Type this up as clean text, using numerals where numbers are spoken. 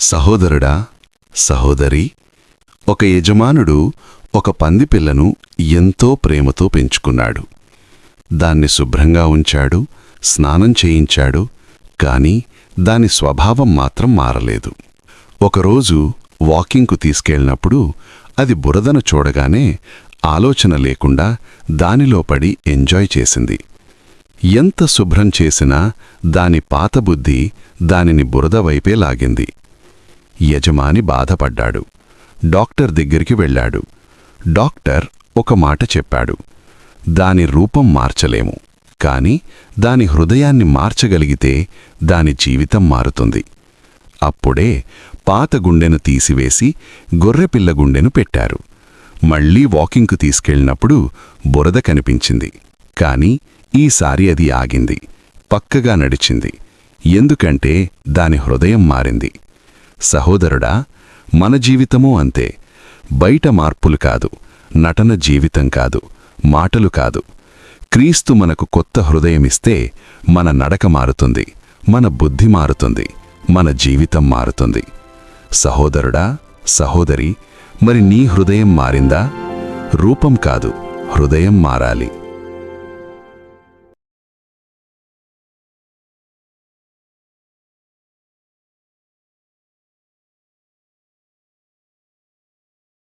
సహోదరుడా, సహోదరి, ఒక యజమానుడు ఒక పందిపిల్లను ఎంతో ప్రేమతో పెంచుకున్నాడు. దాన్ని శుభ్రంగా ఉంచాడు, స్నానం చేయించాడు, కాని దాని స్వభావం మాత్రం మారలేదు. ఒకరోజు వాకింగ్కు తీసుకెళ్ళినప్పుడు అది బురదను చూడగానే ఆలోచన లేకుండా దానిలో పడి ఎంజాయ్ చేసింది. ఎంత శుభ్రం చేసినా దాని పాత బుద్ధి దానిని బురద వైపే లాగింది. యజమాని బాధపడ్డాడు. డాక్టర్ దగ్గరికి వెళ్ళాడు. డాక్టర్ ఒక మాట చెప్పాడు. దాని రూపం మార్చలేము, కాని దాని హృదయాన్ని మార్చగలిగితే దాని జీవితం మారుతుంది. అప్పుడే పాత గుండెను తీసివేసి గొర్రెపిల్ల గుండెను పెట్టారు. మళ్లీ వాకింగ్కు తీసుకెళ్ళినప్పుడు బురద కనిపించింది. కాని ఈసారి అది ఆగింది, పక్కగా నడిచింది. ఎందుకంటే దాని హృదయం మారింది. సహోదరుడా, మన జీవితమూ అంతే. బయట మార్పులు కాదు, నటన జీవితం కాదు, మాటలు కాదు. క్రీస్తు మనకు కొత్త హృదయమిస్తే మన నడక మారుతుంది, మన బుద్ధి మారుతుంది, మన జీవితం మారుతుంది. సహోదరుడా, సహోదరి, మరి నీ హృదయం మారిందా? రూపం కాదు, హృదయం మారాలి.